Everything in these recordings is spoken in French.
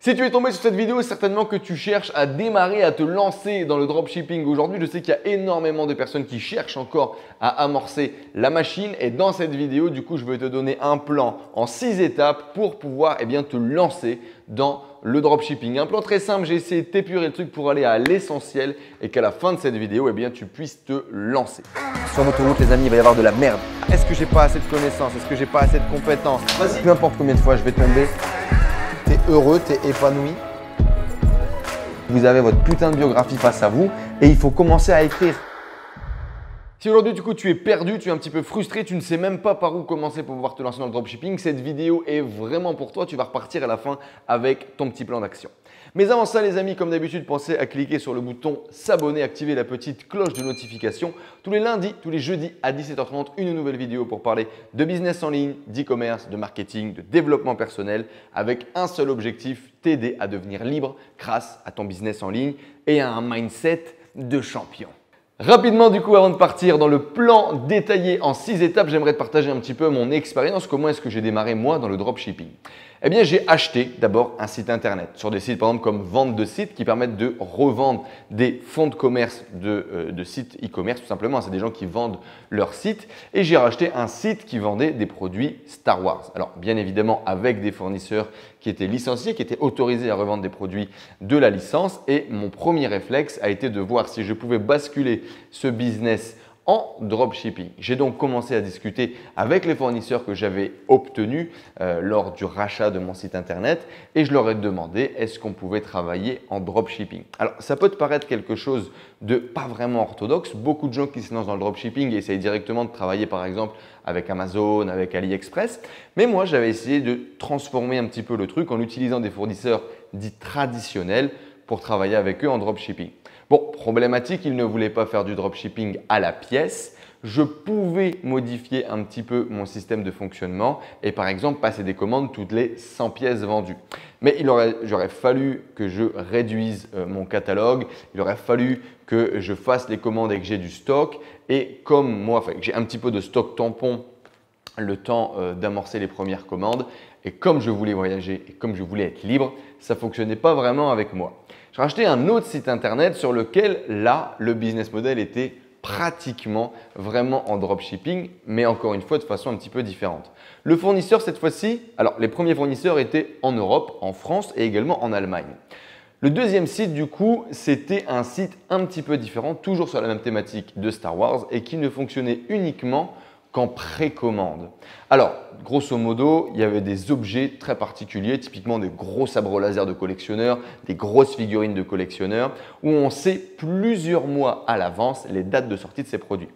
Si tu es tombé sur cette vidéo, c'est certainement que tu cherches à démarrer, à te lancer dans le dropshipping. Aujourd'hui, je sais qu'il y a énormément de personnes qui cherchent encore à amorcer la machine. Et dans cette vidéo, du coup, je vais te donner un plan en 6 étapes pour pouvoir te lancer dans le dropshipping. Un plan très simple, j'ai essayé de t'épurer le truc pour aller à l'essentiel et qu'à la fin de cette vidéo, tu puisses te lancer. Sur l'autoroute, les amis, il va y avoir de la merde. Est-ce que j'ai pas assez de connaissances? Est-ce que j'ai pas assez de compétences? Peu importe combien de fois je vais tomber. Tu es heureux, tu es épanoui. Vous avez votre putain de biographie face à vous et il faut commencer à écrire. Si aujourd'hui du coup tu es perdu, tu es un petit peu frustré, tu ne sais même pas par où commencer pour pouvoir te lancer dans le dropshipping, cette vidéo est vraiment pour toi. Tu vas repartir à la fin avec ton petit plan d'action. Mais avant ça les amis, comme d'habitude, pensez à cliquer sur le bouton s'abonner, activer la petite cloche de notification. Tous les lundis, tous les jeudis à 17h30, une nouvelle vidéo pour parler de business en ligne, d'e-commerce, de marketing, de développement personnel avec un seul objectif, t'aider à devenir libre grâce à ton business en ligne et à un mindset de champion. Rapidement du coup, avant de partir dans le plan détaillé en 6 étapes, j'aimerais te partager un petit peu mon expérience. Comment est-ce que j'ai démarré moi dans le dropshipping? J'ai acheté d'abord un site internet sur des sites par exemple comme Vente de sites qui permettent de revendre des fonds de commerce de sites e-commerce tout simplement. C'est des gens qui vendent leur site et j'ai racheté un site qui vendait des produits Star Wars. Alors bien évidemment avec des fournisseurs qui étaient licenciés, qui étaient autorisés à revendre des produits de la licence et mon premier réflexe a été de voir si je pouvais basculer ce business en dropshipping. J'ai donc commencé à discuter avec les fournisseurs que j'avais obtenus lors du rachat de mon site internet et je leur ai demandé est-ce qu'on pouvait travailler en dropshipping. Alors ça peut te paraître quelque chose de pas vraiment orthodoxe. Beaucoup de gens qui se lancent dans le dropshipping essayent directement de travailler par exemple avec Amazon, avec AliExpress. Mais moi j'avais essayé de transformer un petit peu le truc en utilisant des fournisseurs dits traditionnels pour travailler avec eux en dropshipping. Bon, problématique, ils ne voulaient pas faire du dropshipping à la pièce. Je pouvais modifier un petit peu mon système de fonctionnement et par exemple passer des commandes toutes les 100 pièces vendues. Mais j'aurais fallu que je réduise mon catalogue, il aurait fallu que je fasse les commandes et que j'ai du stock. Et comme moi, j'ai un petit peu de stock tampon le temps d'amorcer les premières commandes et comme je voulais voyager et comme je voulais être libre, ça ne fonctionnait pas vraiment avec moi. J'ai racheté un autre site internet sur lequel là, le business model était pratiquement vraiment en dropshipping, mais encore une fois de façon un petit peu différente. Le fournisseur cette fois-ci, alors les premiers fournisseurs étaient en Europe, en France et également en Allemagne. Le deuxième site du coup, c'était un site un petit peu différent, toujours sur la même thématique de Star Wars et qui ne fonctionnait uniquement qu'en précommande. Alors, grosso modo, il y avait des objets très particuliers, typiquement des gros sabres laser de collectionneurs, des grosses figurines de collectionneurs, où on sait plusieurs mois à l'avance les dates de sortie de ces produits.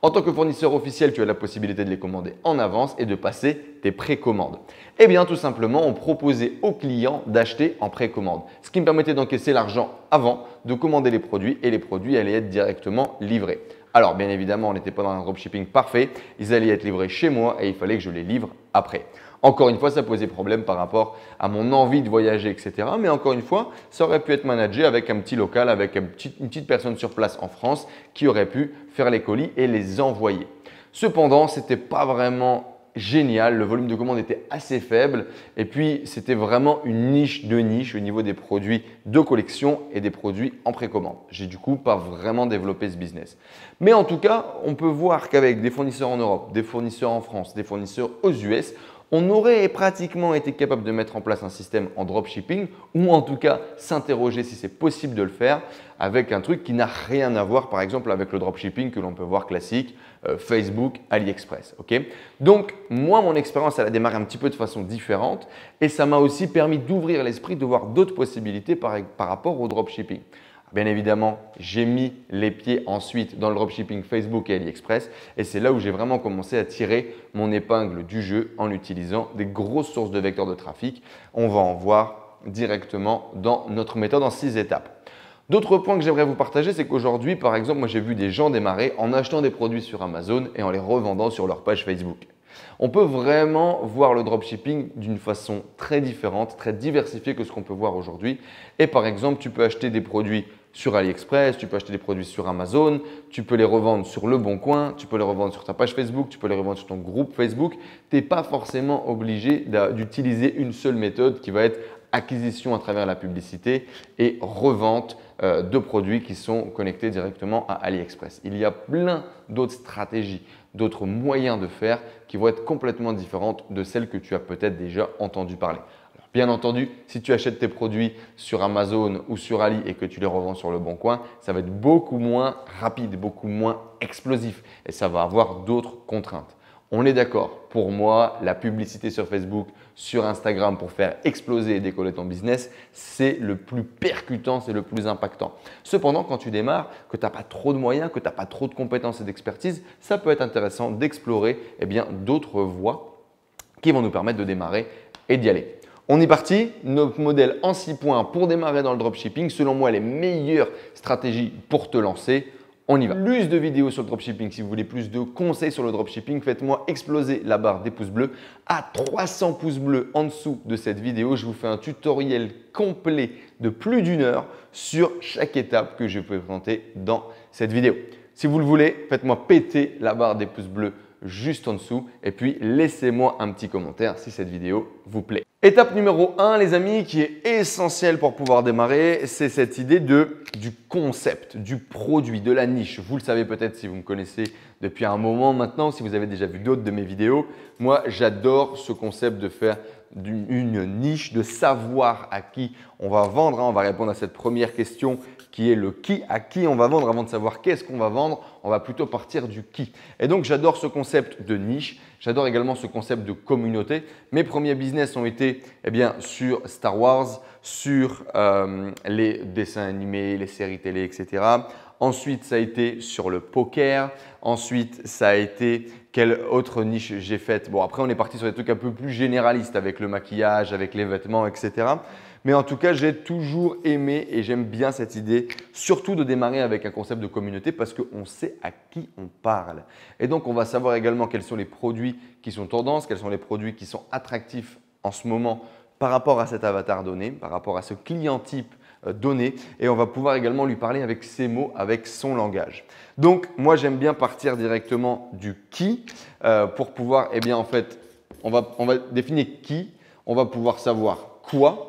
En tant que fournisseur officiel, tu as la possibilité de les commander en avance et de passer tes précommandes. Eh bien, tout simplement, on proposait aux clients d'acheter en précommande, ce qui me permettait d'encaisser l'argent avant de commander les produits et les produits allaient être directement livrés. Alors, bien évidemment, on n'était pas dans un dropshipping parfait. Ils allaient être livrés chez moi et il fallait que je les livre après. Encore une fois, ça posait problème par rapport à mon envie de voyager, etc. Mais encore une fois, ça aurait pu être managé avec un petit local, avec une petite personne sur place en France qui aurait pu faire les colis et les envoyer. Cependant, ce n'était pas vraiment génial. Le volume de commandes était assez faible et puis c'était vraiment une niche de niche au niveau des produits de collection et des produits en précommande. J'ai du coup pas vraiment développé ce business. Mais en tout cas, on peut voir qu'avec des fournisseurs en Europe, des fournisseurs en France, des fournisseurs aux US, on aurait pratiquement été capable de mettre en place un système en dropshipping ou en tout cas s'interroger si c'est possible de le faire avec un truc qui n'a rien à voir par exemple avec le dropshipping que l'on peut voir classique, Facebook, AliExpress. Okay. Donc moi, mon expérience, elle a démarré un petit peu de façon différente et ça m'a aussi permis d'ouvrir l'esprit, de voir d'autres possibilités par rapport au dropshipping. Bien évidemment, j'ai mis les pieds ensuite dans le dropshipping Facebook et AliExpress et c'est là où j'ai vraiment commencé à tirer mon épingle du jeu en utilisant des grosses sources de vecteurs de trafic. On va en voir directement dans notre méthode en 6 étapes. D'autres points que j'aimerais vous partager, c'est qu'aujourd'hui, par exemple, moi j'ai vu des gens démarrer en achetant des produits sur Amazon et en les revendant sur leur page Facebook. On peut vraiment voir le dropshipping d'une façon très différente, très diversifiée que ce qu'on peut voir aujourd'hui. Et par exemple, tu peux acheter des produits sur AliExpress, tu peux acheter des produits sur Amazon, tu peux les revendre sur Le Bon Coin, tu peux les revendre sur ta page Facebook, tu peux les revendre sur ton groupe Facebook. Tu n'es pas forcément obligé d'utiliser une seule méthode qui va être acquisition à travers la publicité et revente de produits qui sont connectés directement à AliExpress. Il y a plein d'autres stratégies, d'autres moyens de faire qui vont être complètement différentes de celles que tu as peut-être déjà entendu parler. Alors, bien entendu, si tu achètes tes produits sur Amazon ou sur Ali et que tu les revends sur le Bon Coin, ça va être beaucoup moins rapide, beaucoup moins explosif et ça va avoir d'autres contraintes. On est d'accord, pour moi, la publicité sur Facebook, sur Instagram pour faire exploser et décoller ton business, c'est le plus percutant, c'est le plus impactant. Cependant, quand tu démarres, que tu n'as pas trop de moyens, que tu n'as pas trop de compétences et d'expertise, ça peut être intéressant d'explorer d'autres voies qui vont nous permettre de démarrer et d'y aller. On est parti, notre modèle en 6 points pour démarrer dans le dropshipping. Selon moi, les meilleures stratégies pour te lancer. On y va. Plus de vidéos sur le dropshipping, si vous voulez plus de conseils sur le dropshipping, faites-moi exploser la barre des pouces bleus à 300 pouces bleus en dessous de cette vidéo. Je vous fais un tutoriel complet de plus d'1 heure sur chaque étape que je peux présenter dans cette vidéo. Si vous le voulez, faites-moi péter la barre des pouces bleus juste en dessous et puis laissez-moi un petit commentaire si cette vidéo vous plaît. Étape numéro 1, les amis, qui est essentielle pour pouvoir démarrer, c'est cette idée du concept, du produit, de la niche. Vous le savez peut-être si vous me connaissez depuis un moment maintenant, si vous avez déjà vu d'autres de mes vidéos. Moi, j'adore ce concept de faire une niche, de savoir à qui on va vendre. On va répondre à cette première question qui est le qui, à qui on va vendre. Avant de savoir qu'est-ce qu'on va vendre, on va plutôt partir du qui. Et donc, j'adore ce concept de niche. J'adore également ce concept de communauté. Mes premiers business ont été sur Star Wars, sur les dessins animés, les séries télé, etc. Ensuite, ça a été sur le poker. Ensuite, ça a été quelle autre niche j'ai faite. Bon, après, on est parti sur des trucs un peu plus généralistes avec le maquillage, avec les vêtements, etc. Mais en tout cas, j'ai toujours aimé et j'aime bien cette idée, surtout de démarrer avec un concept de communauté parce qu'on sait à qui on parle. Et donc, on va savoir également quels sont les produits qui sont tendances, quels sont les produits qui sont attractifs en ce moment par rapport à cet avatar donné, par rapport à ce client type donné. Et on va pouvoir également lui parler avec ses mots, avec son langage. Donc, moi, j'aime bien partir directement du qui pour pouvoir, en fait, on va définir qui, on va pouvoir savoir quoi.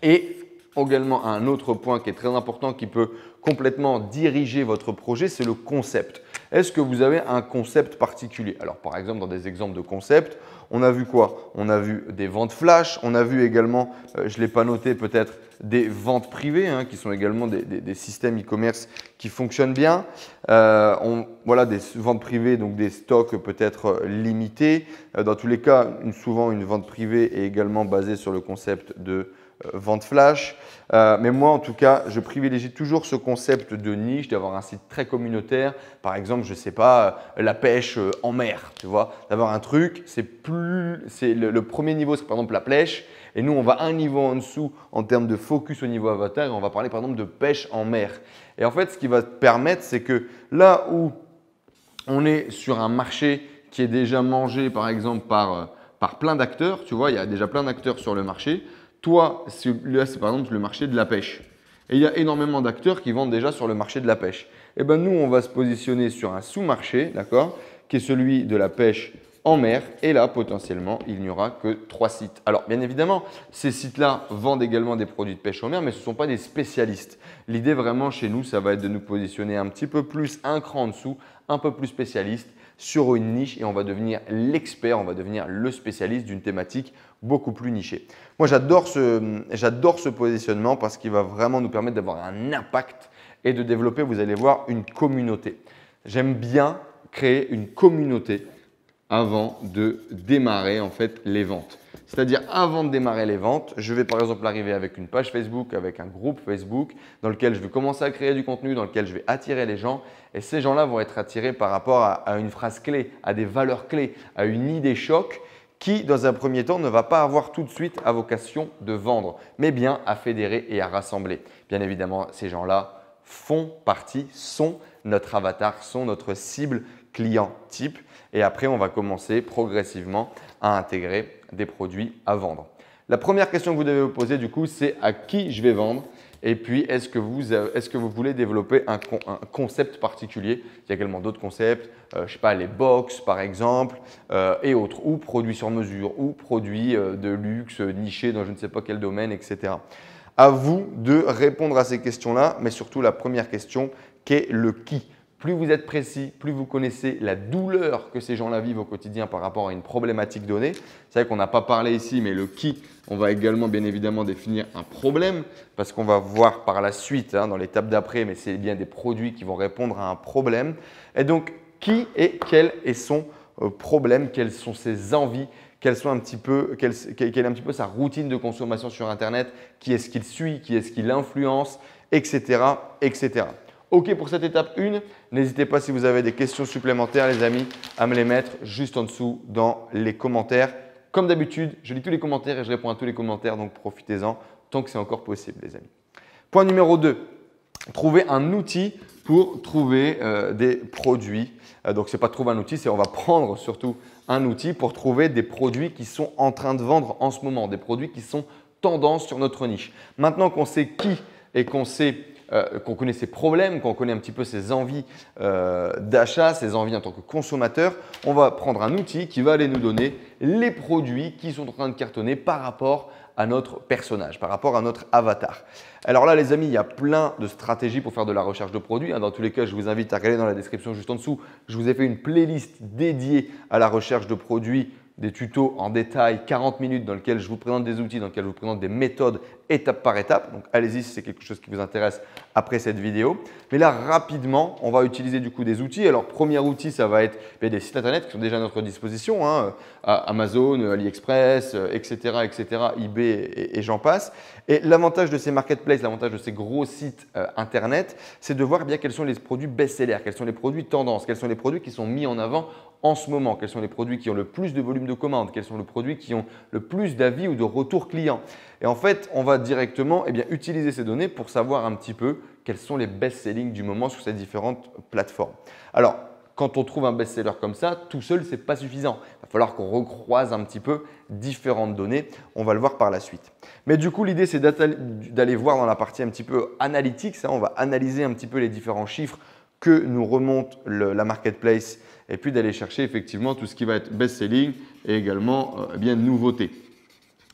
Et également un autre point qui est très important qui peut complètement diriger votre projet, c'est le concept. Est-ce que vous avez un concept particulier? Alors par exemple, dans des exemples de concept, on a vu quoi? On a vu des ventes flash, on a vu également, je ne l'ai pas noté peut-être, des ventes privées qui sont également des systèmes e-commerce qui fonctionnent bien. Voilà, des ventes privées, donc des stocks peut-être limités. Dans tous les cas, souvent une vente privée est également basée sur le concept de vente flash. Mais moi, en tout cas, je privilégie toujours ce concept de niche, d'avoir un site très communautaire. Par exemple, je ne sais pas, la pêche en mer, tu vois. D'avoir un truc, le premier niveau, c'est par exemple la pêche. Et nous, on va un niveau en dessous en termes de focus au niveau avatar et on va parler par exemple de pêche en mer. Et en fait, ce qui va te permettre, c'est que là où on est sur un marché qui est déjà mangé par exemple par plein d'acteurs, tu vois, il y a déjà plein d'acteurs sur le marché. Toi, là, c'est par exemple le marché de la pêche. Et il y a énormément d'acteurs qui vendent déjà sur le marché de la pêche. Et bien nous, on va se positionner sur un sous-marché, d'accord, qui est celui de la pêche en mer. Et là, potentiellement, il n'y aura que 3 sites. Alors, bien évidemment, ces sites-là vendent également des produits de pêche en mer, mais ce ne sont pas des spécialistes. L'idée vraiment chez nous, ça va être de nous positionner un petit peu plus, un cran en dessous, un peu plus spécialiste sur une niche et on va devenir l'expert, on va devenir le spécialiste d'une thématique beaucoup plus nichée. Moi, j'adore ce positionnement parce qu'il va vraiment nous permettre d'avoir un impact et de développer, vous allez voir, une communauté. J'aime bien créer une communauté avant de démarrer en fait les ventes. C'est-à-dire avant de démarrer les ventes, je vais par exemple arriver avec une page Facebook, avec un groupe Facebook dans lequel je vais commencer à créer du contenu, dans lequel je vais attirer les gens et ces gens-là vont être attirés par rapport à une phrase clé, à des valeurs clés, à une idée choc qui dans un premier temps ne va pas avoir tout de suite à vocation de vendre, mais bien à fédérer et à rassembler. Bien évidemment, ces gens-là font partie, sont notre avatar, sont notre cible client type. Et après, on va commencer progressivement à intégrer des produits à vendre. La première question que vous devez vous poser du coup, c'est à qui je vais vendre. Et puis, est-ce que vous voulez développer un concept particulier? Il y a également d'autres concepts, je ne sais pas, les box par exemple et autres, ou produits sur mesure, ou produits de luxe nichés dans je ne sais pas quel domaine, etc. À vous de répondre à ces questions-là, mais surtout la première question, qu'est le qui? Plus vous êtes précis, plus vous connaissez la douleur que ces gens-là vivent au quotidien par rapport à une problématique donnée. C'est vrai qu'on n'a pas parlé ici, mais le qui, on va également bien évidemment définir un problème parce qu'on va voir par la suite dans l'étape d'après, mais c'est bien des produits qui vont répondre à un problème. Et donc, qui et quel est son problème, quelles sont ses envies, quelle est un petit peu sa routine de consommation sur Internet, qui est-ce qu'il suit, qui est-ce qu'il influence, etc., etc. OK pour cette étape 1. N'hésitez pas si vous avez des questions supplémentaires, les amis, à me les mettre juste en dessous dans les commentaires. Comme d'habitude, je lis tous les commentaires et je réponds à tous les commentaires, donc profitez-en tant que c'est encore possible, les amis. Point numéro 2, trouver un outil pour trouver des produits. Donc, ce n'est pas trouver un outil, c'est on va prendre surtout un outil pour trouver des produits qui sont en train de vendre en ce moment, des produits qui sont tendance sur notre niche. Maintenant qu'on sait qui et qu'on connaît ses problèmes, qu'on connaît un petit peu ses envies d'achat, ses envies en tant que consommateur, on va prendre un outil qui va aller nous donner les produits qui sont en train de cartonner par rapport à notre personnage, par rapport à notre avatar. Alors là, les amis, il y a plein de stratégies pour faire de la recherche de produits. Dans tous les cas, je vous invite à regarder dans la description juste en dessous. Je vous ai fait une playlist dédiée à la recherche de produits, des tutos en détail, 40 minutes dans lesquels je vous présente des outils, dans lesquels je vous présente des méthodes étape par étape. Donc, allez-y si c'est quelque chose qui vous intéresse après cette vidéo. Mais là, rapidement, on va utiliser du coup des outils. Alors, premier outil, ça va être des sites internet qui sont déjà à notre disposition, Amazon, AliExpress, etc., eBay et j'en passe. Et l'avantage de ces marketplaces, l'avantage de ces gros sites internet, c'est de voir bien quels sont les produits best-sellers, quels sont les produits tendances, quels sont les produits qui sont mis en avant en ce moment, quels sont les produits qui ont le plus de volume de commandes, quels sont les produits qui ont le plus d'avis ou de retours clients. Et en fait, on va directement utiliser ces données pour savoir un petit peu quels sont les best-sellings du moment sur ces différentes plateformes. Alors, quand on trouve un best-seller comme ça, tout seul, ce n'est pas suffisant. Il va falloir qu'on recroise un petit peu différentes données. On va le voir par la suite. Mais du coup, l'idée, c'est d'aller voir dans la partie un petit peu analytics. On va analyser un petit peu les différents chiffres que nous remonte la marketplace et puis d'aller chercher effectivement tout ce qui va être best-selling et également nouveautés.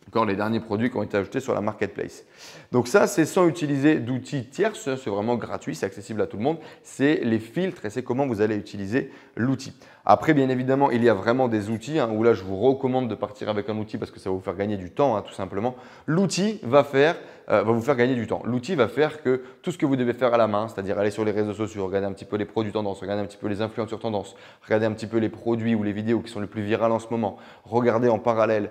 Encore les derniers produits qui ont été ajoutés sur la marketplace. Donc ça, c'est sans utiliser d'outils tierces, c'est vraiment gratuit, c'est accessible à tout le monde. C'est les filtres et c'est comment vous allez utiliser l'outil. Après, bien évidemment, il y a vraiment des outils où là, je vous recommande de partir avec un outil parce que ça va vous faire gagner du temps, tout simplement. L'outil va vous faire gagner du temps. L'outil va faire que tout ce que vous devez faire à la main, c'est-à-dire aller sur les réseaux sociaux, regarder un petit peu les produits tendances, regarder un petit peu les influenceurs tendances, regarder un petit peu les produits ou les vidéos qui sont les plus virales en ce moment, regarder en parallèle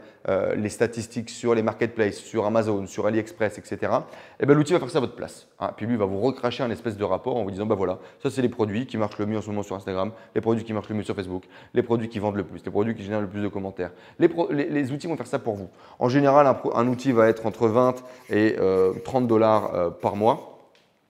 les statistiques sur les marketplaces, sur Amazon, sur AliExpress, etc. Et bien, l'outil va faire ça à votre place. Puis lui, il va vous recracher un espèce de rapport en vous disant, voilà, ça c'est les produits qui marchent le mieux en ce moment sur Instagram, les produits qui marchent le mieux sur Facebook, les produits qui vendent le plus, les produits qui génèrent le plus de commentaires. Les outils vont faire ça pour vous. En général, un outil va être entre 20 et 30 $ par mois.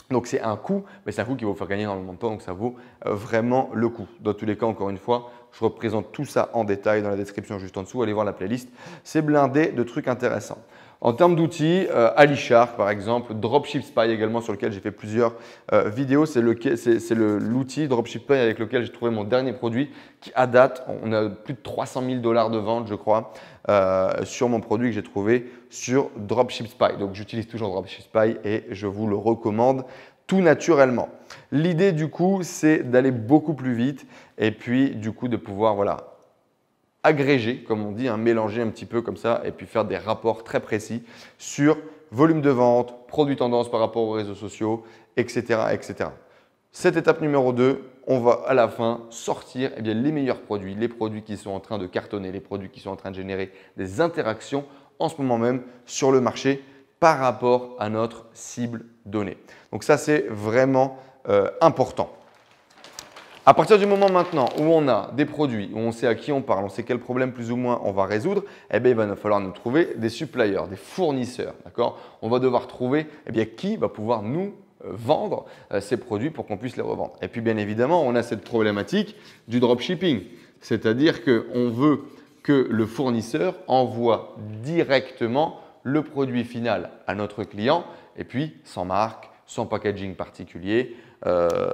Donc, c'est un coût, mais c'est un coût qui va vous faire gagner énormément de temps, donc ça vaut vraiment le coup. Dans tous les cas, encore une fois, je représente tout ça en détail dans la description juste en dessous. Allez voir la playlist, c'est blindé de trucs intéressants. En termes d'outils, Alishark par exemple, Dropshipspy également sur lequel j'ai fait plusieurs vidéos. C'est l'outil Dropshipspy avec lequel j'ai trouvé mon dernier produit qui à date, on a plus de 300 000 $ de vente je crois sur mon produit que j'ai trouvé sur Dropshipspy. Donc j'utilise toujours Dropshipspy et je vous le recommande tout naturellement. L'idée du coup, c'est d'aller beaucoup plus vite et puis du coup de pouvoir agréger, comme on dit, mélanger un petit peu comme ça et puis faire des rapports très précis sur volume de vente, produits tendance par rapport aux réseaux sociaux, etc., etc. Cette étape numéro 2, on va à la fin sortir les meilleurs produits, les produits qui sont en train de cartonner, les produits qui sont en train de générer des interactions en ce moment même sur le marché par rapport à notre cible donnée. Donc ça, c'est vraiment important. À partir du moment maintenant où on a des produits, où on sait à qui on parle, on sait quel problème plus ou moins on va résoudre, il va falloir nous trouver des suppliers, des fournisseurs. On va devoir trouver qui va pouvoir nous vendre ces produits pour qu'on puisse les revendre. Et puis bien évidemment, on a cette problématique du dropshipping, c'est-à-dire qu'on veut que le fournisseur envoie directement le produit final à notre client et puis sans marque, sans packaging particulier,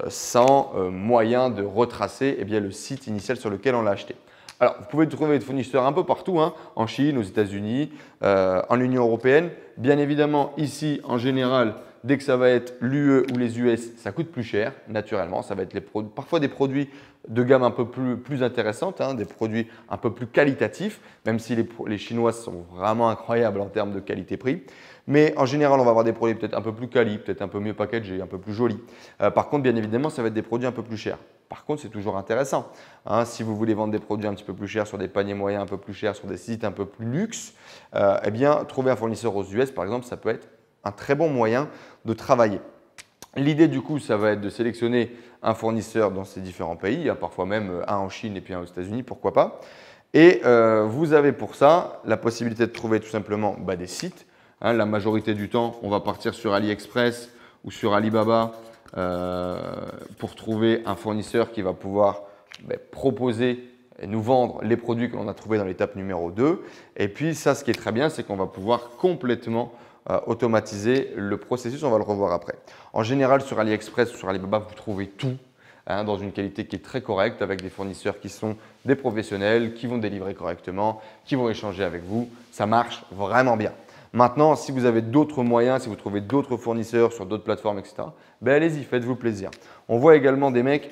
sans moyen de retracer le site initial sur lequel on l'a acheté. Alors, vous pouvez trouver des fournisseurs un peu partout, hein, en Chine, aux États-Unis, en Union européenne. Bien évidemment, ici, en général, dès que ça va être l'UE ou les US, ça coûte plus cher, naturellement. Ça va être parfois des produits de gamme un peu plus intéressante, hein, des produits un peu plus qualitatifs, même si les Chinois sont vraiment incroyables en termes de qualité-prix. Mais en général, on va avoir des produits peut-être un peu plus quali, peut-être un peu mieux packagés, un peu plus jolis. Par contre, bien évidemment, ça va être des produits un peu plus chers. Par contre, c'est toujours intéressant. Hein, si vous voulez vendre des produits un petit peu plus chers sur des paniers moyens un peu plus chers, sur des sites un peu plus luxe, eh bien, trouver un fournisseur aux US, par exemple, ça peut être un très bon moyen de travailler. L'idée du coup, ça va être de sélectionner un fournisseur dans ces différents pays, il y a parfois même un en Chine et puis un aux États-Unis, pourquoi pas. Et vous avez pour ça la possibilité de trouver tout simplement des sites. Hein, la majorité du temps, on va partir sur AliExpress ou sur Alibaba pour trouver un fournisseur qui va pouvoir proposer et nous vendre les produits que l'on a trouvés dans l'étape numéro 2. Et puis ça, ce qui est très bien, c'est qu'on va pouvoir complètement automatiser le processus, on va le revoir après. En général, sur AliExpress ou sur Alibaba, vous trouvez tout hein, dans une qualité qui est très correcte avec des fournisseurs qui sont des professionnels, qui vont délivrer correctement, qui vont échanger avec vous. Ça marche vraiment bien. Maintenant, si vous avez d'autres moyens, si vous trouvez d'autres fournisseurs sur d'autres plateformes, etc., allez-y, faites-vous plaisir. On voit également des mecs,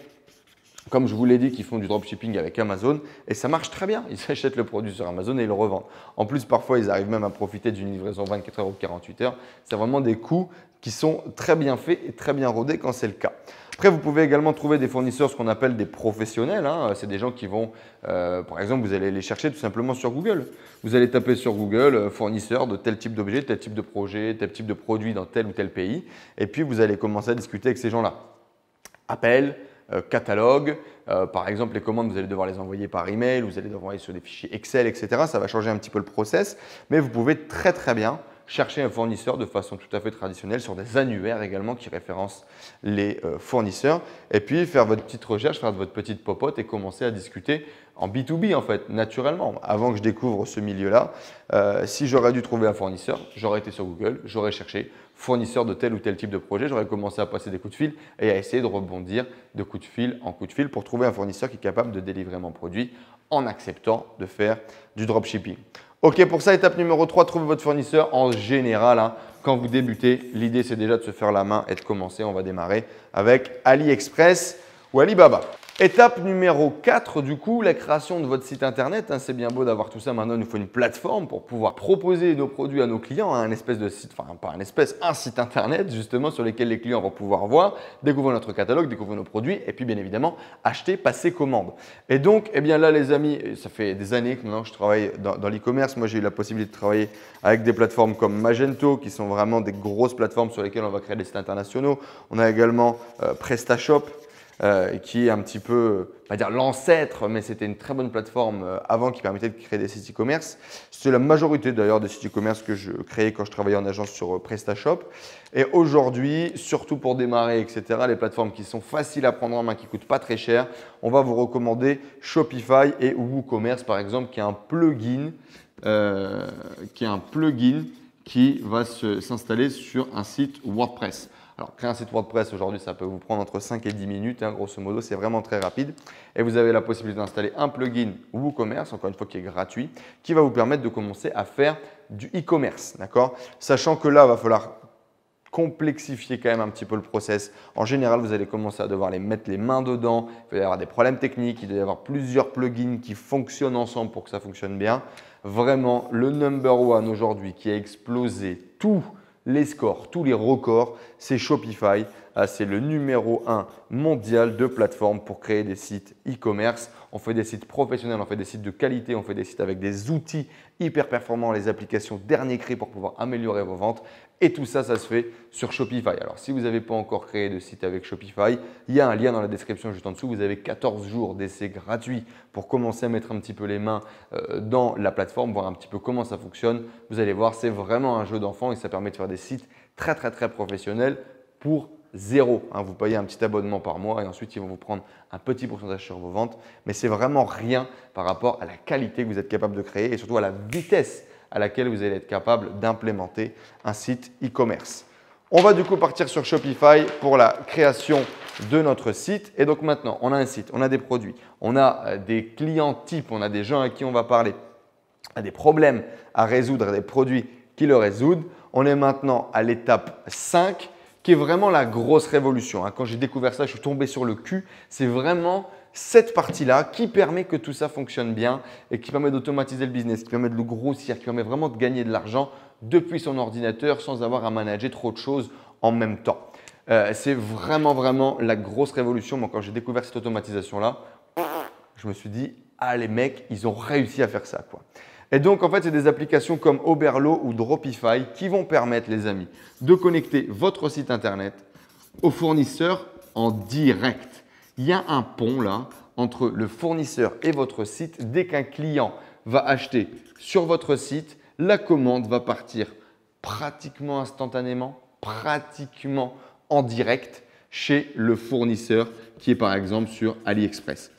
comme je vous l'ai dit, qui font du dropshipping avec Amazon et ça marche très bien. Ils achètent le produit sur Amazon et ils le revendent. En plus, parfois, ils arrivent même à profiter d'une livraison 24 heures ou 48 heures. C'est vraiment des coûts qui sont très bien faits et très bien rodés quand c'est le cas. Après, vous pouvez également trouver des fournisseurs, ce qu'on appelle des professionnels. Hein. C'est des gens qui vont, par exemple, vous allez les chercher tout simplement sur Google. Vous allez taper sur Google fournisseur de tel type d'objet, tel type de projet, tel type de produit dans tel ou tel pays. Et puis, vous allez commencer à discuter avec ces gens-là. Appel, catalogue. Par exemple, les commandes, vous allez devoir les envoyer par email, vous allez les envoyer sur des fichiers Excel, etc. Ça va changer un petit peu le process, mais vous pouvez très très bien chercher un fournisseur de façon tout à fait traditionnelle sur des annuaires également qui référencent les fournisseurs et puis faire votre petite recherche, faire votre petite popote et commencer à discuter en B2B en fait, naturellement. Avant que je découvre ce milieu-là, si j'aurais dû trouver un fournisseur, j'aurais été sur Google, j'aurais cherché fournisseur de tel ou tel type de projet, j'aurais commencé à passer des coups de fil et à essayer de rebondir de coup de fil en coup de fil pour trouver un fournisseur qui est capable de délivrer mon produit en acceptant de faire du dropshipping. Ok, pour ça, étape numéro 3, trouvez votre fournisseur. En général, hein, quand vous débutez, l'idée c'est déjà de se faire la main et de commencer. On va démarrer avec AliExpress ou Alibaba. Étape numéro 4, du coup, la création de votre site internet. Hein, c'est bien beau d'avoir tout ça. Maintenant, il nous faut une plateforme pour pouvoir proposer nos produits à nos clients. Hein, un espèce de site, enfin pas un espèce, un site internet justement sur lequel les clients vont pouvoir voir, découvrir notre catalogue, découvrir nos produits et puis bien évidemment acheter, passer commande. Et donc, eh bien là les amis, ça fait des années que maintenant je travaille dans l'e-commerce. Moi, j'ai eu la possibilité de travailler avec des plateformes comme Magento qui sont vraiment des grosses plateformes sur lesquelles on va créer des sites internationaux. On a également PrestaShop. Qui est un petit peu, pas dire l'ancêtre, mais c'était une très bonne plateforme avant qui permettait de créer des sites e-commerce. C'est la majorité d'ailleurs des sites e-commerce que je créais quand je travaillais en agence sur PrestaShop. Et aujourd'hui, surtout pour démarrer, etc., les plateformes qui sont faciles à prendre en main, qui ne coûtent pas très cher, on va vous recommander Shopify et WooCommerce par exemple, qui est un plugin, qui va s'installer sur un site WordPress. Alors, créer un site WordPress aujourd'hui, ça peut vous prendre entre 5 et 10 minutes, hein, grosso modo, c'est vraiment très rapide. Et vous avez la possibilité d'installer un plugin WooCommerce, encore une fois qui est gratuit, qui va vous permettre de commencer à faire du e-commerce, d'accord? Sachant que là, il va falloir complexifier quand même un petit peu le process. En général, vous allez commencer à devoir les mettre les mains dedans. Il va y avoir des problèmes techniques, il doit y avoir plusieurs plugins qui fonctionnent ensemble pour que ça fonctionne bien. Vraiment, le number one aujourd'hui qui a explosé tous les scores, tous les records, c'est Shopify. C'est le numéro 1 mondial de plateforme pour créer des sites e-commerce. On fait des sites professionnels, on fait des sites de qualité, on fait des sites avec des outils hyper performants, les applications dernier cri pour pouvoir améliorer vos ventes. Et tout ça, ça se fait sur Shopify. Alors, si vous n'avez pas encore créé de site avec Shopify, il y a un lien dans la description juste en dessous. Vous avez 14 jours d'essai gratuit pour commencer à mettre un petit peu les mains dans la plateforme, voir un petit peu comment ça fonctionne. Vous allez voir, c'est vraiment un jeu d'enfant et ça permet de faire des sites très professionnels pour zéro. Hein. Vous payez un petit abonnement par mois et ensuite, ils vont vous prendre un petit pourcentage sur vos ventes. Mais c'est vraiment rien par rapport à la qualité que vous êtes capable de créer et surtout à la vitesse à laquelle vous allez être capable d'implémenter un site e-commerce. On va du coup partir sur Shopify pour la création de notre site. Et donc maintenant, on a un site, on a des produits, on a des clients types, on a des gens à qui on va parler, à des problèmes à résoudre, des produits qui le résoudent. On est maintenant à l'étape 5 qui est vraiment la grosse révolution. Quand j'ai découvert ça, je suis tombé sur le cul. C'est vraiment cette partie-là qui permet que tout ça fonctionne bien et qui permet d'automatiser le business, qui permet de le grossir, qui permet vraiment de gagner de l'argent depuis son ordinateur sans avoir à manager trop de choses en même temps. C'est vraiment la grosse révolution. Moi, quand j'ai découvert cette automatisation-là, je me suis dit, ah les mecs, ils ont réussi à faire ça, quoi. Et donc, en fait, c'est des applications comme Oberlo ou Dropify qui vont permettre, les amis, de connecter votre site internet au fournisseur en direct. Il y a un pont là entre le fournisseur et votre site. Dès qu'un client va acheter sur votre site, la commande va partir pratiquement instantanément, pratiquement en direct chez le fournisseur qui est par exemple sur AliExpress.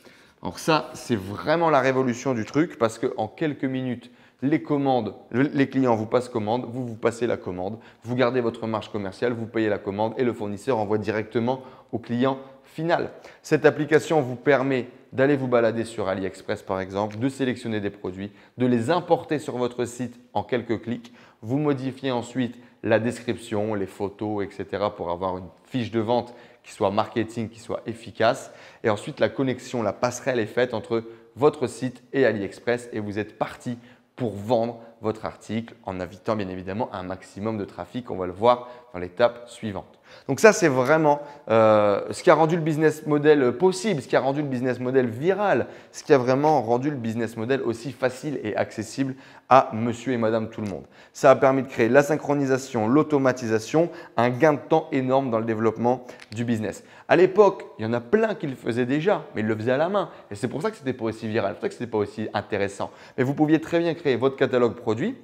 Alors ça, c'est vraiment la révolution du truc parce qu'en quelques minutes, les clients vous passent commande, vous passez la commande, vous gardez votre marge commerciale, vous payez la commande et le fournisseur envoie directement au client final. Cette application vous permet d'aller vous balader sur AliExpress par exemple, de sélectionner des produits, de les importer sur votre site en quelques clics. Vous modifiez ensuite la description, les photos, etc. pour avoir une fiche de vente qui soit marketing, qui soit efficace. Et ensuite, la connexion, la passerelle est faite entre votre site et AliExpress et vous êtes parti pour vendre votre article en invitant bien évidemment un maximum de trafic. On va le voir dans l'étape suivante. Donc ça, c'est vraiment ce qui a rendu le business model possible, ce qui a rendu le business model viral, ce qui a vraiment rendu le business model aussi facile et accessible à monsieur et madame tout le monde. Ça a permis de créer la synchronisation, l'automatisation, un gain de temps énorme dans le développement du business. À l'époque, il y en a plein qui le faisaient déjà, mais ils le faisaient à la main. Et c'est pour ça que ce n'était pas aussi viral, c'est pour ça que ce n'était pas aussi intéressant. Mais vous pouviez très bien créer votre catalogue produit.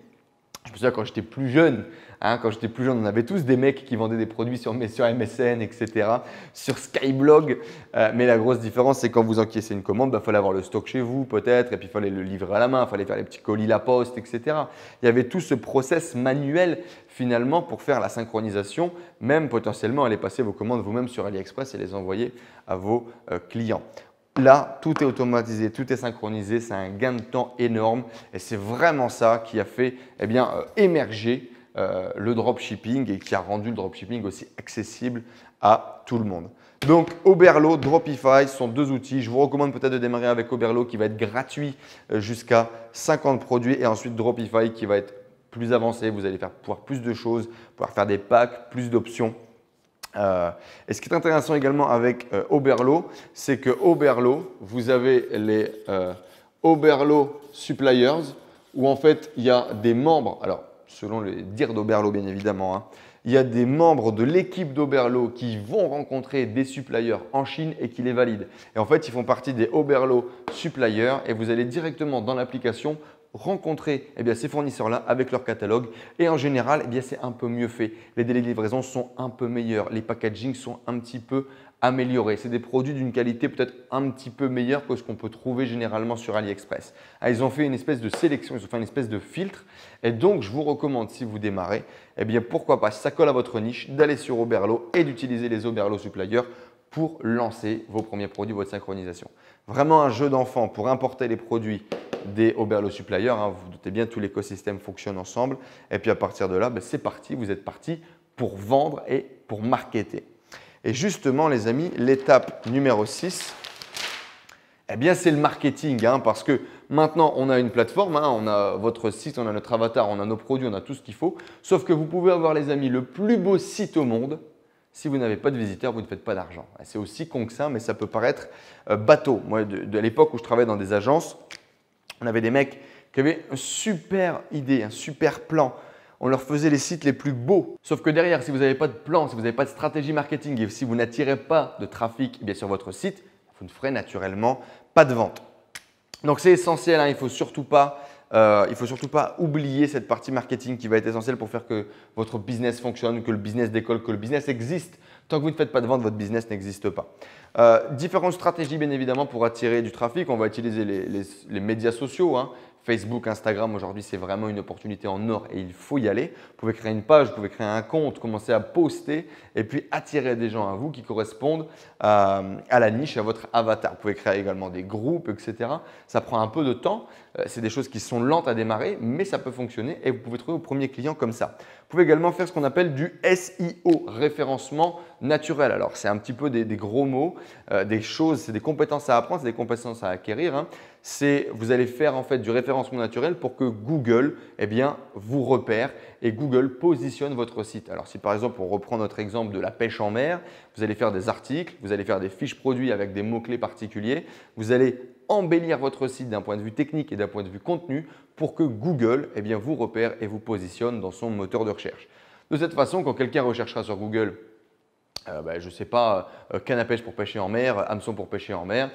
Je me souviens quand j'étais plus jeune, on avait tous des mecs qui vendaient des produits sur MSN, etc., sur Skyblog. Mais la grosse différence, c'est quand vous encaissez une commande, il fallait avoir le stock chez vous peut-être, et puis il fallait le livrer à la main, il fallait faire les petits colis La Poste, etc. Il y avait tout ce process manuel finalement pour faire la synchronisation, même potentiellement aller passer vos commandes vous-même sur AliExpress et les envoyer à vos clients. Là, tout est automatisé, tout est synchronisé, c'est un gain de temps énorme et c'est vraiment ça qui a fait émerger le dropshipping et qui a rendu le dropshipping aussi accessible à tout le monde. Donc, Oberlo, Dropify sont deux outils. Je vous recommande peut-être de démarrer avec Oberlo qui va être gratuit jusqu'à 50 produits et ensuite Dropify qui va être plus avancé. Vous allez pouvoir plus de choses, pouvoir faire des packs, plus d'options. Et ce qui est intéressant également avec Oberlo, c'est que Oberlo, vous avez les Oberlo Suppliers où en fait il y a des membres, alors selon les dires d'Oberlo bien évidemment, il y a des membres de l'équipe d'Oberlo qui vont rencontrer des suppliers en Chine et qui les valident. Et en fait, ils font partie des Oberlo Suppliers et vous allez directement dans l'application rencontrer ces fournisseurs-là avec leur catalogue et en général, c'est un peu mieux fait. Les délais de livraison sont un peu meilleurs, les packagings sont un petit peu améliorés. C'est des produits d'une qualité peut-être un petit peu meilleure que ce qu'on peut trouver généralement sur AliExpress. Ils ont fait une espèce de sélection, ils ont fait une espèce de filtre et donc je vous recommande si vous démarrez, pourquoi pas, si ça colle à votre niche, d'aller sur Oberlo et d'utiliser les Oberlo Suppliers pour lancer vos premiers produits, votre synchronisation. Vraiment un jeu d'enfant pour importer les produits des Oberlo Suppliers. Vous vous doutez bien, tout l'écosystème fonctionne ensemble. Et puis à partir de là, c'est parti, vous êtes parti pour vendre et pour marketer. Et justement, les amis, l'étape numéro 6, c'est le marketing parce que maintenant, on a une plateforme, on a votre site, on a notre avatar, on a nos produits, on a tout ce qu'il faut. Sauf que vous pouvez avoir, les amis, le plus beau site au monde. Si vous n'avez pas de visiteurs, vous ne faites pas d'argent. C'est aussi con que ça, mais ça peut paraître bateau. Moi, de l'époque où je travaillais dans des agences, on avait des mecs qui avaient une super idée, un super plan. On leur faisait les sites les plus beaux. Sauf que derrière, si vous n'avez pas de plan, si vous n'avez pas de stratégie marketing et si vous n'attirez pas de trafic sur votre site, vous ne ferez naturellement pas de vente. Donc, c'est essentiel. Il ne faut surtout pas oublier cette partie marketing qui va être essentielle pour faire que votre business fonctionne, que le business décolle, que le business existe. Tant que vous ne faites pas de vente, votre business n'existe pas. Différentes stratégies, bien évidemment, pour attirer du trafic. On va utiliser les médias sociaux, Facebook, Instagram, aujourd'hui, c'est vraiment une opportunité en or et il faut y aller. Vous pouvez créer une page, vous pouvez créer un compte, commencer à poster et puis attirer des gens à vous qui correspondent à la niche, à votre avatar. Vous pouvez créer également des groupes, etc. Ça prend un peu de temps. C'est des choses qui sont lentes à démarrer, mais ça peut fonctionner et vous pouvez trouver vos premiers clients comme ça. Vous pouvez également faire ce qu'on appelle du SEO, référencement naturel. Alors, c'est un petit peu des gros mots, des choses, c'est des compétences à apprendre, c'est des compétences à acquérir. Hein. Vous allez faire en fait du référencement naturel pour que Google vous repère et Google positionne votre site. Alors si par exemple on reprend notre exemple de la pêche en mer, vous allez faire des articles, vous allez faire des fiches produits avec des mots-clés particuliers, vous allez embellir votre site d'un point de vue technique et d'un point de vue contenu pour que Google vous repère et vous positionne dans son moteur de recherche. De cette façon, quand quelqu'un recherchera sur Google je ne sais pas, canne à pêche pour pêcher en mer, hameçon pour pêcher en mer,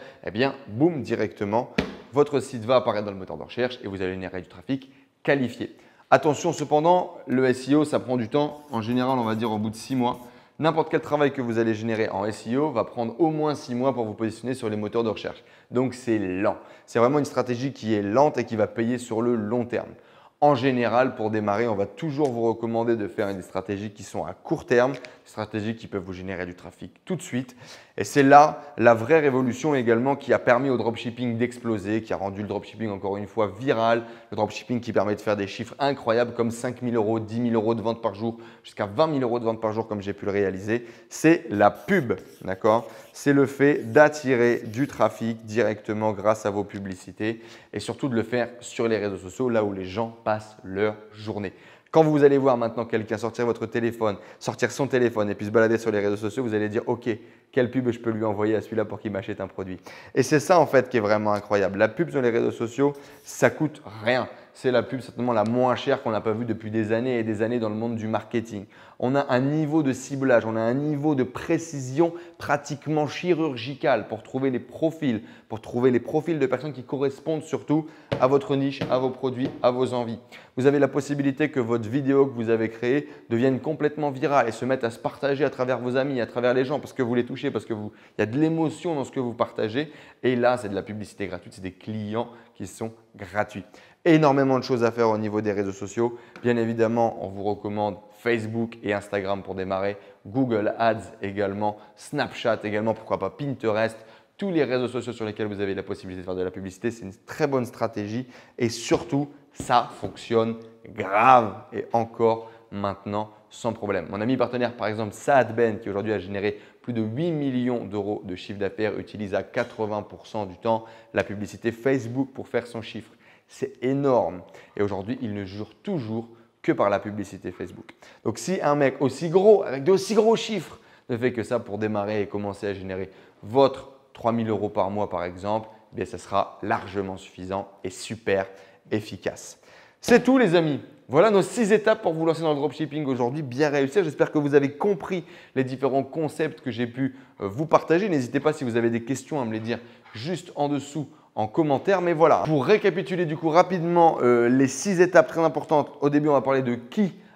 boum, directement, votre site va apparaître dans le moteur de recherche et vous allez générer du trafic qualifié. Attention cependant, le SEO, ça prend du temps. En général, on va dire au bout de 6 mois. N'importe quel travail que vous allez générer en SEO va prendre au moins 6 mois pour vous positionner sur les moteurs de recherche. Donc, c'est lent. C'est vraiment une stratégie qui est lente et qui va payer sur le long terme. En général, pour démarrer, on va toujours vous recommander de faire des stratégies qui sont à court terme, des stratégies qui peuvent vous générer du trafic tout de suite. Et c'est là la vraie révolution également qui a permis au dropshipping d'exploser, qui a rendu le dropshipping encore une fois viral. Le dropshipping qui permet de faire des chiffres incroyables comme 5 000 €, 10 000 € de vente par jour, jusqu'à 20 000 € de vente par jour comme j'ai pu le réaliser. C'est la pub, d'accord? C'est le fait d'attirer du trafic directement grâce à vos publicités et surtout de le faire sur les réseaux sociaux, là où les gens passent leur journée. Quand vous allez voir maintenant quelqu'un sortir votre téléphone, sortir son téléphone et puis se balader sur les réseaux sociaux, vous allez dire « Ok, quelle pub je peux lui envoyer à celui-là pour qu'il m'achète un produit ?» Et c'est ça en fait qui est vraiment incroyable. La pub sur les réseaux sociaux, ça coûte rien. C'est la pub certainement la moins chère qu'on n'a pas vue depuis des années et des années dans le monde du marketing. On a un niveau de ciblage, on a un niveau de précision pratiquement chirurgical pour trouver les profils, de personnes qui correspondent surtout à votre niche, à vos produits, à vos envies. Vous avez la possibilité que votre vidéo que vous avez créée devienne complètement virale et se mette à se partager à travers vos amis, à travers les gens parce que vous les touchez, parce qu'il y a de l'émotion dans ce que vous partagez. Et là, c'est de la publicité gratuite, c'est des clients qui sont gratuits. Énormément de choses à faire au niveau des réseaux sociaux. Bien évidemment, on vous recommande Facebook et Instagram pour démarrer, Google Ads également, Snapchat également, pourquoi pas Pinterest. Tous les réseaux sociaux sur lesquels vous avez la possibilité de faire de la publicité, c'est une très bonne stratégie et surtout, ça fonctionne grave et encore maintenant sans problème. Mon ami partenaire, par exemple, Saad Ben, qui aujourd'hui a généré plus de 8 millions d'euros de chiffre d'affaires, utilise à 80% du temps la publicité Facebook pour faire son chiffre. C'est énorme et aujourd'hui, il ne jure toujours que par la publicité Facebook. Donc, si un mec aussi gros, avec d'aussi gros chiffres, ne fait que ça pour démarrer et commencer à générer votre 3 000 € par mois, par exemple, ça sera largement suffisant et super efficace. C'est tout les amis. Voilà nos 6 étapes pour vous lancer dans le dropshipping aujourd'hui, bien réussir. J'espère que vous avez compris les différents concepts que j'ai pu vous partager. N'hésitez pas si vous avez des questions à me les dire juste en dessous en commentaire. Mais voilà, pour récapituler du coup rapidement les 6 étapes très importantes. Au début, on va parler de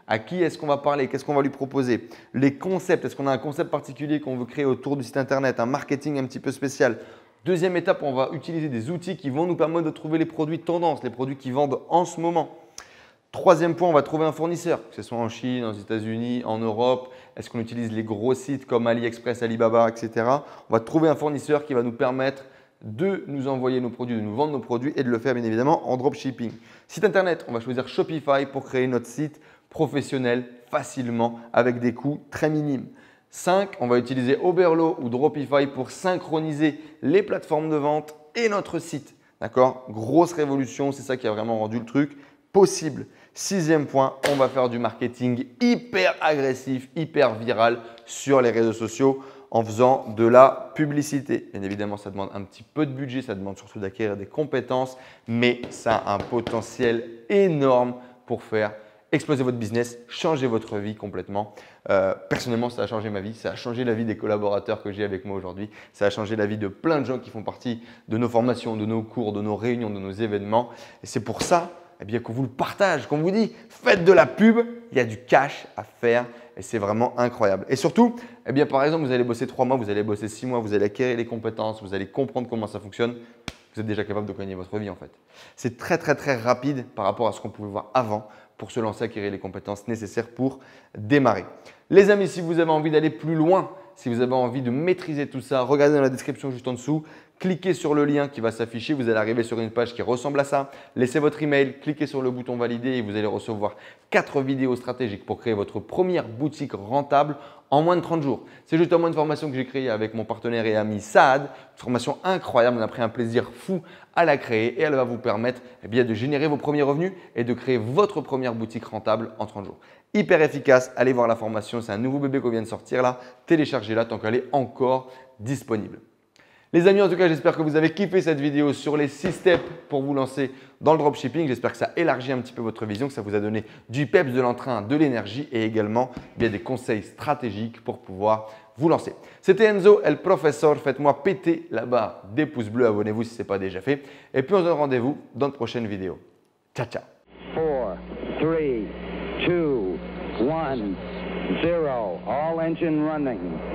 à qui est-ce qu'on va parler, qu'est-ce qu'on va lui proposer, les concepts, est-ce qu'on a un concept particulier qu'on veut créer autour du site internet, un marketing un petit peu spécial. Deuxième étape, on va utiliser des outils qui vont nous permettre de trouver les produits de tendance, les produits qui vendent en ce moment. Troisième point, on va trouver un fournisseur, que ce soit en Chine, aux États-Unis, en Europe. Est-ce qu'on utilise les gros sites comme AliExpress, Alibaba, etc. On va trouver un fournisseur qui va nous permettre de nous envoyer nos produits, de nous vendre nos produits et de le faire bien évidemment en dropshipping. Site internet, on va choisir Shopify pour créer notre site professionnel facilement avec des coûts très minimes. 5, on va utiliser Oberlo ou Dropify pour synchroniser les plateformes de vente et notre site. D'accord? Grosse révolution, c'est ça qui a vraiment rendu le truc possible. 6e point, on va faire du marketing hyper agressif, hyper viral sur les réseaux sociaux en faisant de la publicité. Bien évidemment, ça demande un petit peu de budget, ça demande surtout d'acquérir des compétences, mais ça a un potentiel énorme pour faire exploser votre business, changer votre vie complètement. Personnellement, ça a changé ma vie, ça a changé la vie des collaborateurs que j'ai avec moi aujourd'hui, ça a changé la vie de plein de gens qui font partie de nos formations, de nos cours, de nos réunions, de nos événements. Et c'est pour ça qu'on vous le partage, qu'on vous dit faites de la pub, il y a du cash à faire et c'est vraiment incroyable. Et surtout, par exemple, vous allez bosser 3 mois, vous allez bosser 6 mois, vous allez acquérir les compétences, vous allez comprendre comment ça fonctionne. vous êtes déjà capable de gagner votre vie en fait. C'est très rapide par rapport à ce qu'on pouvait voir avant pour se lancer, acquérir les compétences nécessaires pour démarrer. Les amis, si vous avez envie d'aller plus loin, si vous avez envie de maîtriser tout ça, regardez dans la description juste en dessous, cliquez sur le lien qui va s'afficher, vous allez arriver sur une page qui ressemble à ça. Laissez votre email, cliquez sur le bouton valider et vous allez recevoir 4 vidéos stratégiques pour créer votre première boutique rentable en moins de 30 jours. C'est justement une formation que j'ai créée avec mon partenaire et ami Saad, une formation incroyable, on a pris un plaisir fou à la créer et elle va vous permettre de générer vos premiers revenus et de créer votre première boutique rentable en 30 jours. Hyper efficace, allez voir la formation, c'est un nouveau bébé qu'on vient de sortir là, téléchargez-la tant qu'elle est encore disponible. Les amis, en tout cas, j'espère que vous avez kiffé cette vidéo sur les 6 steps pour vous lancer dans le dropshipping. J'espère que ça élargit un petit peu votre vision, que ça vous a donné du peps, de l'entrain, de l'énergie et également des conseils stratégiques pour pouvoir vous lancer. C'était Enzo, El Professor. Faites-moi péter la barre des pouces bleus. Abonnez-vous si ce n'est pas déjà fait. Et puis, on se donne rendez-vous dans de prochaines vidéos. Ciao, ciao. 4, 3, 2, 1, 0. All engine running.